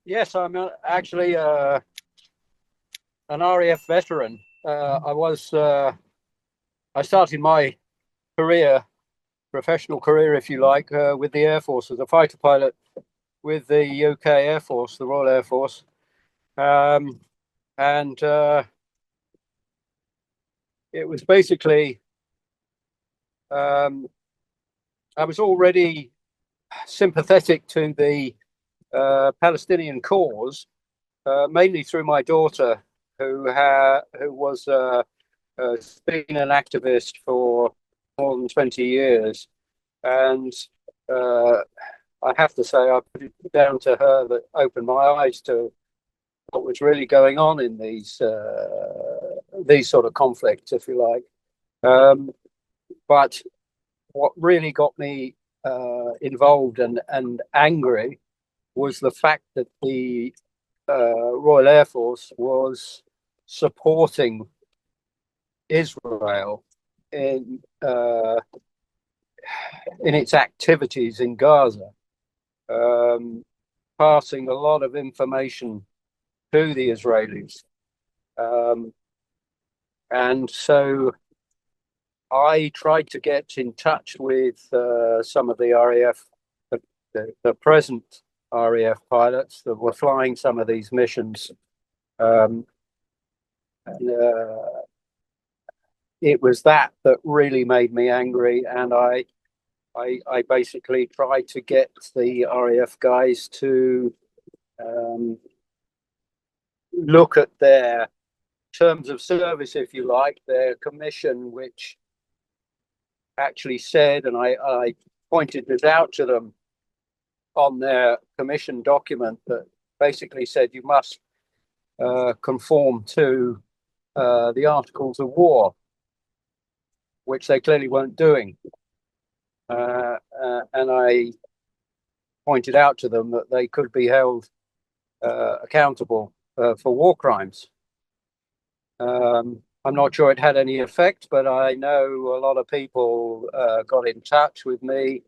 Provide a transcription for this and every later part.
Yes, I'm actually an RAF veteran. I started my career, professional career, if you like, with the Air Force as a fighter pilot with the UK Air Force, the Royal Air Force, um, and it was basically um, I was already sympathetic to the Palestinian cause, mainly through my daughter, who was been an activist for more than 20 years. And uh, I have to say, I put it down to her that opened my eyes to what was really going on in these sort of conflicts, if you like. Um, but what really got me involved and angry was the fact that the Royal Air Force was supporting Israel in in its activities in Gaza, um, passing a lot of information to the Israelis. Um, and so I tried to get in touch with some of the RAF, the present RAF pilots that were flying some of these missions. Um, and, it was that that really made me angry, and I basically tried to get the RAF guys to um, look at their terms of service, if you like, their commission, which actually said, and I pointed this out to them on their commission document, that basically said you must conform to the Articles of War, which they clearly weren't doing. And I pointed out to them that they could be held accountable for war crimes. I'm not sure it had any effect, but I know a lot of people got in touch with me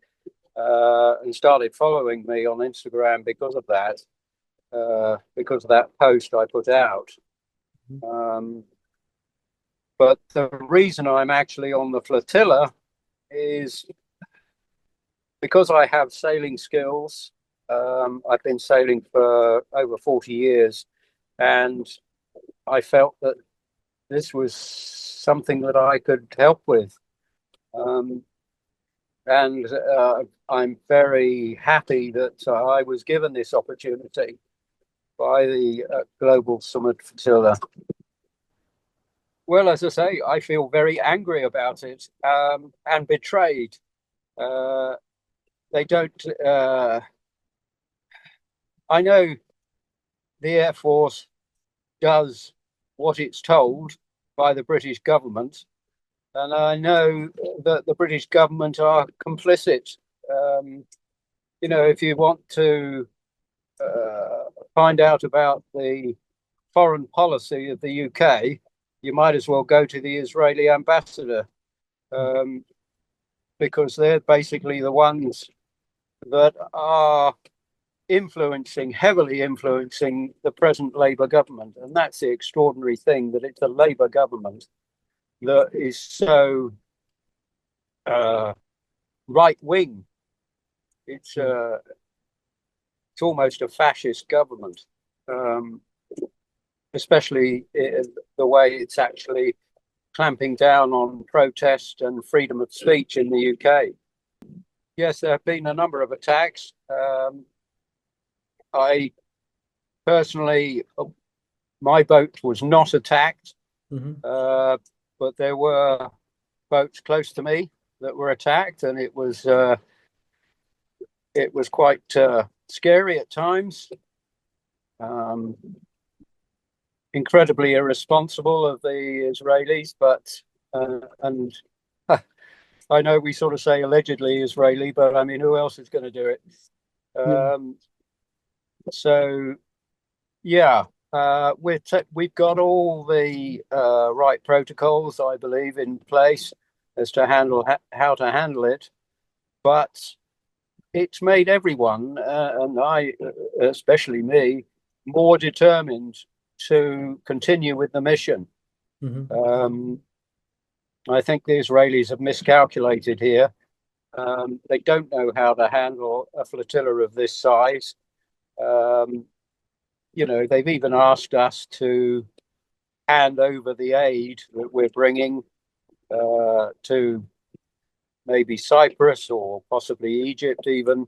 and started following me on Instagram because of that post I put out. Um, but the reason I'm actually on the flotilla is because I have sailing skills. I've been sailing for over 40 years, and I felt that this was something that I could help with. Um, and I'm very happy that I was given this opportunity by the Global Sumud Flotilla. Well, as I say, I feel very angry about it and betrayed. Uh, they don't. I know the Air Force does what it's told by the British government, and I know that the British government are complicit. Um, if you want to find out about the foreign policy of the UK, you might as well go to the Israeli ambassador, um, because they're basically the ones that are heavily influencing the present Labour government. And that's the extraordinary thing, that it's a Labour government that is so uh, right wing. It's almost a fascist government, um, especially the way it's actually clamping down on protest and freedom of speech in the UK. Yes, there have been a number of attacks. I personally, my boat was not attacked, Hmm. uh, but there were boats close to me that were attacked, and it was quite scary at times. Um, Incredibly irresponsible of the Israelis, but and I know we sort of say allegedly Israeli, but I mean, who else is going to do it? Yeah. Um, so yeah, we've got all the right protocols, I believe, in place as to how to handle it. But it's made everyone, and I, especially me, more determined to continue with the mission. I think the Israelis have miscalculated here. They don't know how to handle a flotilla of this size. They've even asked us to hand over the aid that we're bringing to maybe Cyprus or possibly Egypt even,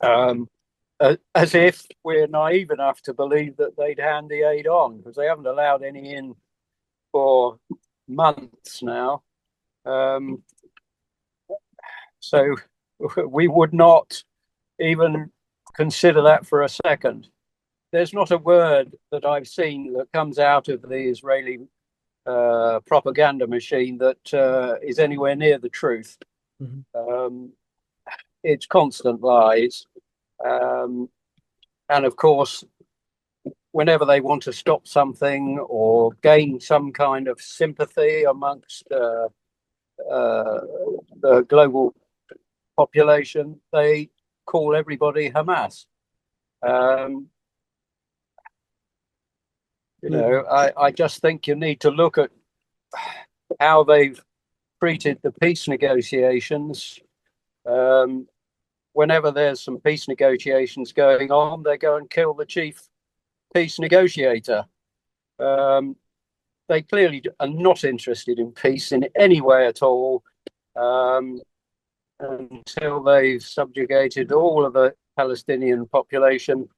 as if we're naive enough to believe that they'd hand the aid on, because they haven't allowed any in for months now. So we would not even consider that for a second. There's not a word that I've seen that comes out of the Israeli propaganda machine that is anywhere near the truth. It's constant lies. And of course, whenever they want to stop something or gain some kind of sympathy amongst the global population, they call everybody Hamas. I just think you need to look at how they've treated the peace negotiations. Whenever there's some peace negotiations going on, they go and kill the chief peace negotiator. They clearly are not interested in peace in any way at all, until they've subjugated all of the Palestinian population.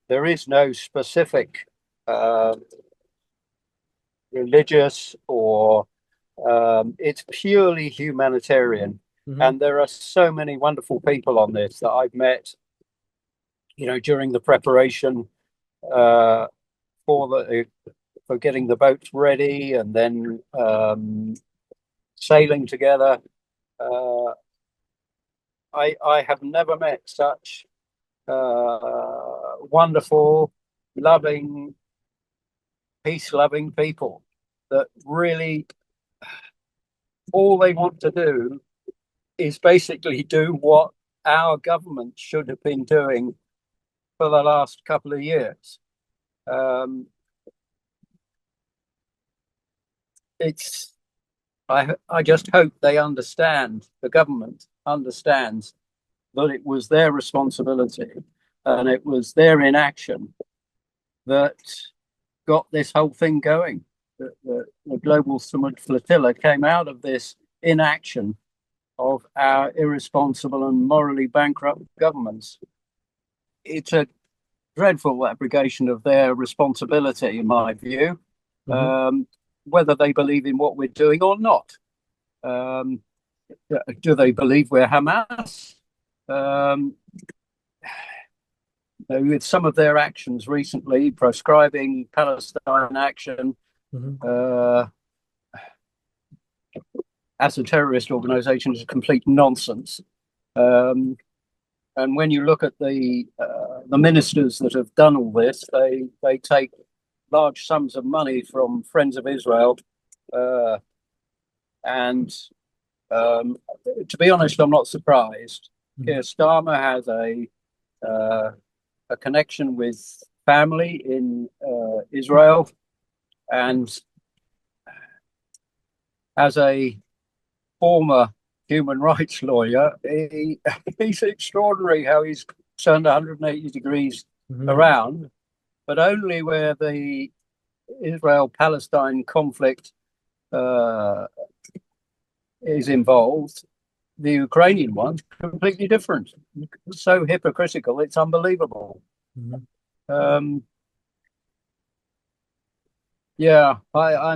There is no specific religious or it's purely humanitarian. And there are so many wonderful people on this that I've met, during the preparation for getting the boats ready and then sailing together. I have never met such wonderful, loving, peace-loving people that really all they want to do is basically do what our government should have been doing for the last couple of years. I just hope they understand, the government understands that it was their responsibility and it was their inaction that got this whole thing going. The Global Sumud Flotilla came out of this inaction of our irresponsible and morally bankrupt governments. It's a dreadful abrogation of their responsibility, in my view, whether they believe in what we're doing or not. Do they believe we're Hamas? With some of their actions recently, proscribing Palestine action as a terrorist organization is complete nonsense. And when you look at the ministers that have done all this, they take large sums of money from Friends of Israel. And to be honest, I'm not surprised. Keir Starmer has a connection with family in Israel, and as a former human rights lawyer, he's extraordinary how he's turned 180 degrees around, but only where the Israel-Palestine conflict is involved. The Ukrainian one's completely different. So hypocritical, it's unbelievable. I'm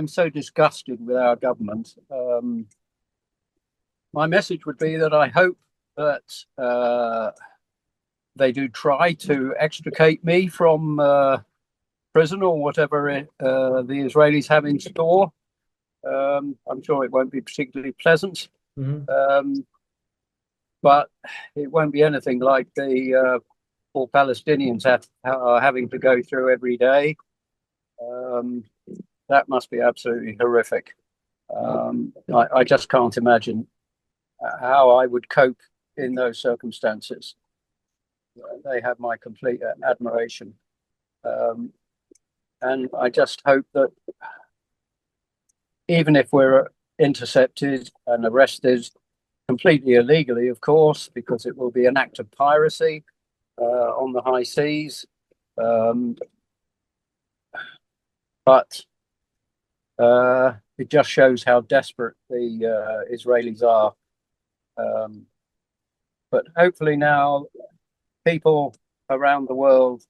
so disgusted with our government. My message would be that I hope that they do try to extricate me from prison or whatever the Israelis have in store. I'm sure it won't be particularly pleasant. But it won't be anything like the poor Palestinians are having to go through every day. That must be absolutely horrific. I just can't imagine how I would cope in those circumstances. They have my complete admiration. And I just hope that even if we're intercepted and arrested completely illegally, of course, because it will be an act of piracy on the high seas. But it just shows how desperate the Israelis are. But hopefully now people around the world,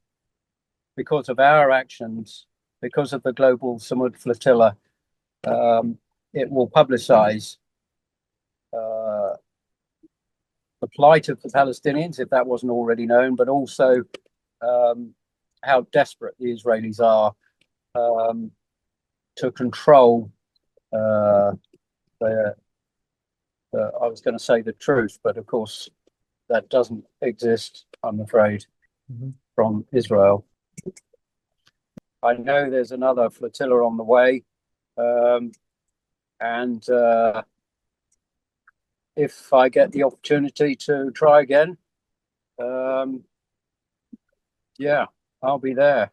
because of our actions, because of the Global Sumud Flotilla, it will publicize the plight of the Palestinians, if that wasn't already known, but also how desperate the Israelis are to control I was going to say the truth, but of course that doesn't exist, I'm afraid, from Israel. I know there's another flotilla on the way, and if I get the opportunity to try again, yeah, I'll be there.